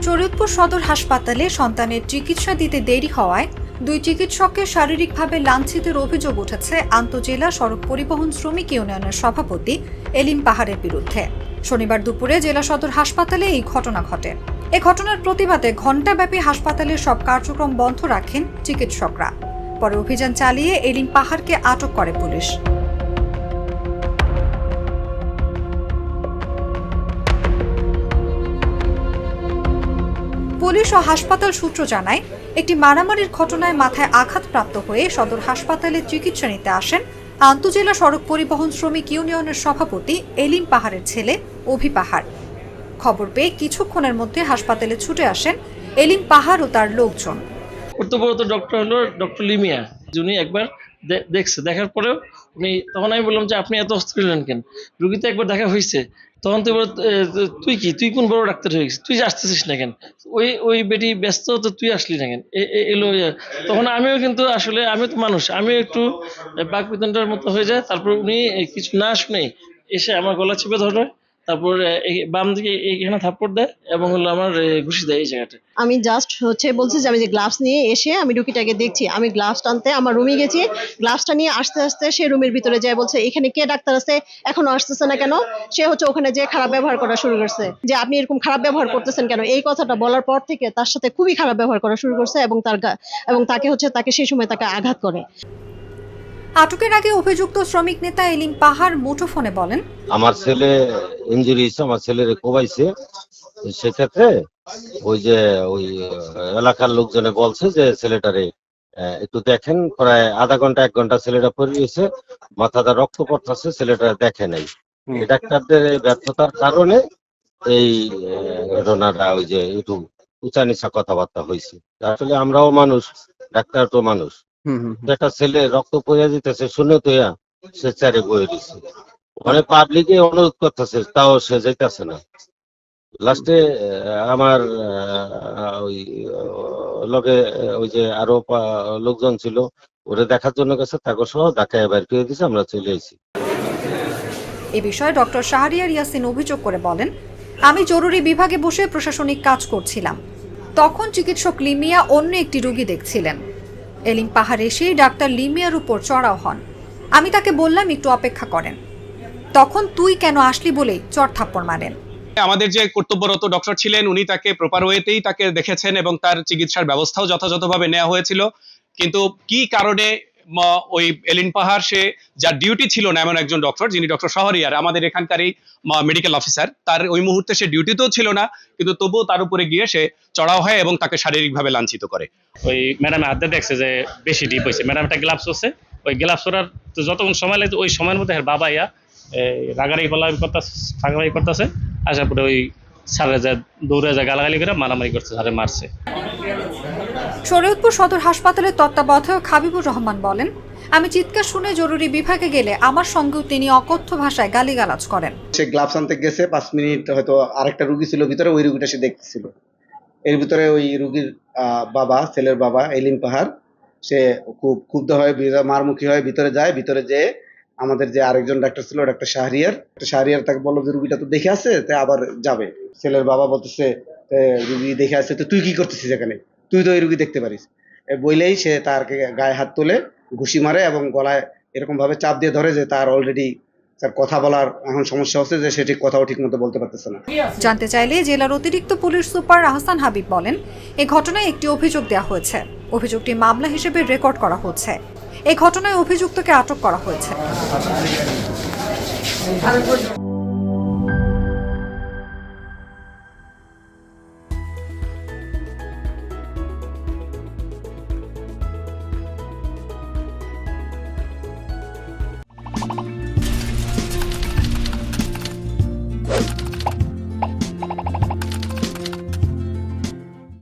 শরীয়তপুর সদর হাসপাতালে সন্তানের চিকিৎসা দিতে দেরি হওয়ায় দুই চিকিৎসককে শারীরিকভাবে লাঞ্ছিতের অভিযোগ উঠেছে আন্তঃজেলা সড়ক পরিবহন শ্রমিক ইউনিয়নের সভাপতি এলিম পাহাড়ের বিরুদ্ধে। শনিবার দুপুরে জেলা সদর হাসপাতালে এই ঘটনা ঘটে। এ ঘটনার প্রতিবাদে ঘণ্টাব্যাপী হাসপাতালের সব কার্যক্রম বন্ধ রাখেন চিকিৎসকরা। পরে অভিযান চালিয়ে এলিম পাহাড়কে আটক করে পুলিশ। পুলিশ ও হাসপাতাল সূত্র জানায়, একটি মারামারির ঘটনায় মাথায় আঘাতপ্রাপ্ত হয়ে সদর হাসপাতালে চিকিৎসা নিতে আসেন আন্তঃজেলা সড়ক পরিবহন শ্রমিক ইউনিয়নের সভাপতি এলিম পাহাড়ের ছেলে অভি পাহাড়। খবর পেয়ে কিছুক্ষণের মধ্যে হাসপাতালে ছুটে আসেন এলিম পাহাড় ও তার লোকজন। কর্তব্যরত ডক্টর হলো ডক্টর লিমিয়া, যিনি একবার দেখছে, দেখার পরেও উনি, তখন আমি বললাম যে আপনি এত অস্থির হলেন কেন, রুগীতে একবার দেখা হয়েছে। তখন তুই কোন বড় ডাক্তার হয়ে গেছিস, তুই আসতেছিস না কেন, ওই বেটি ব্যস্ত, তো তুই আসলি না কেন এলো। তখন আমিও কিন্তু আসলে আমি তো মানুষ, আমিও একটু বাকবিতণ্ডার মতো হয়ে যায়। তারপর উনি কিছু না শুনে এসে আমার গলা চেপে ধরে, তারপর বাম দিকে এখানে থাপ্পড় দেয় এবং হলো আমার ঘুষি দেয় এই জায়গাটা। আমি জাস্ট বলছি যে আমি যে গ্লাভস নিয়ে এসে আমি রুগীটাকে দেখছি, আমি গ্লাভস টানতে আমার রুমে গেছি, গ্লাভসটা নিয়ে আস্তে আস্তে সে রুমের ভিতরে যায়, বলছে এখানে কে ডাক্তার আছে, এখনো আসতেছে না কেন। সে ওখানে যে খারাপ ব্যবহার করা শুরু করছে, যে আপনি এরকম খারাপ ব্যবহার করতেছেন কেন। এই কথাটা বলার পর থেকে তার সাথে খুবই খারাপ ব্যবহার করা শুরু করছে এবং তাকে সেই সময় তাকে আঘাত করে। আটকের আগে অভিযুক্ত শ্রমিক নেতা এলিম পাহাড় মুঠোফোনে বলেন, আমার ছেলে ইনজুরি হয়েছে, আমার ছেলেরে কোবাইছে। সেক্ষেত্রে ওই এলাকার লোকজনে বলছে যে ছেলেটারে একটু দেখেন। প্রায় আধা ঘন্টা 1 ঘন্টা ছেলেটা পড়ে গেছে, মাথাটা রক্ত পড়তেছে, ছেলেটা দেখে নাই। ডাক্তারদের ব্যর্থতার কারণে এই ঘটনাটা একটু উঁচা নিচা কথাবার্তা হয়েছে। আসলে আমরাও মানুষ, ডাক্তার তো মানুষ। একটা ছেলে রক্ত পড়ে যেতেছে শুনে তো সে চারে বয়ে দিচ্ছে, মানে পাবলিকে অনুরোধ করতেছে, তাও সে যাইতেছে না। লাস্টে আমার লগে আরো লোকজন ছিল, ওরে দেখার জন্য গেছে, তাকে সহ ঢাকায় বের করে দিয়েছে, আমরা চলে এসেছি। এ বিষয়ে ডক্টর শাহরিয়ার ইয়াসিন অভিযোগ করে বলেন, আমি জরুরি বিভাগে বসে প্রশাসনিক কাজ করছিলাম, তখন চিকিৎসক লিমিয়া অন্য একটি রোগী দেখছিলেন। এলিম পাহাড় এসেই ডাক্তার লিমিয়ার উপর চড়াও হন। আমি তাকে বললাম একটু অপেক্ষা করেন, তখন তুই কেন আসলি বলেই চড় থাপ্পড় মারেন। আমাদের যে কর্তব্যরত ডক্টর ছিলেন, উনি তাকে প্রপার ওয়েতেই তাকে দেখেছেন এবং তার চিকিৎসার ব্যবস্থাও যথাযথভাবে নেওয়া হয়েছিল। কিন্তু কি কারণে ওই এলিম পাহাড়, সে যার ডিউটি ছিল না এমন একজন ডক্টর, যিনি ডক্টর শাহরিয়ার আমাদের এখানকারই মেডিকেল অফিসার, তার ওই মুহূর্তে সে ডিউটিতেও ছিল না, কিন্তু তবুও তার উপরে গিয়ে সে চড়াও হয় এবং তাকে শারীরিকভাবে লাঞ্ছিত করে। ওই ম্যাডাম হাতে দেখছে যে বেশি ডিপ হয়েছে, ম্যাডাম একটা গ্লাভস করছে, ওই গ্লাভস করার যতক্ষণ সময় লাগে ওই সময়ের মধ্যে বাবা রাগারাগি ফাঁকাফাঁকি করতেছে, আসার পরে ওই সারে যা দৌড়ে যা গালাগালি করে মারামারি করছে, সারে মারছে। শরীয়তপুর সদর হাসপাতালের তত্ত্বাবধায়ক হাবিবুর রহমান বলেন, আমি চিৎকার শুনে জরুরি বিভাগে গেলে আমার সঙ্গেও তিনি অকথ্য ভাষায় গালিগালাজ করেন। সে গ্লাভস আনতে গেছে, 5 মিনিট হয়তো আরেকটা রুগী ছিল ভিতরে, ওই রুগীটা সে দেখতেছিল। এর ভিতরে ওই রুগীর ছেলের বাবা এলিম পাহাড়, সে খুব ক্ষুব্ধ হয়ে মারমুখী হয়ে ভিতরে যায়। ভিতরে যেয়ে আমাদের যে আরেকজন ডাক্তার ছিল, ডাক্তার শাহরিয়ার তাকে বললো যে রুগীটা তো দেখে আছে, তাই আবার যাবে। ছেলের বাবা বলতেছে রুগী দেখে আছে, তো তুই কি করতেছিস এখানে, তুই তো এই রুগী দেখতে পারিস। বইলেই সে তার গায়ে হাত তোলে, ঘুষি মারে এবং গলায় এরকম ভাবে চাপ দিয়ে ধরে যে তার অলরেডি তার কথা বলার এখন সমস্যা হচ্ছে, যে সে কথাও ঠিক মতো বলতে পারতেছে না। জানতে চাইলে জেলার অতিরিক্ত পুলিশ সুপার আহসান হাবিব বলেন, এই ঘটনায় একটি অভিযোগ দেওয়া হয়েছে, অভিযোগটি মামলা হিসেবে রেকর্ড করা হচ্ছে। এই ঘটনায় অভিযুক্তকে আটক করা হয়েছে।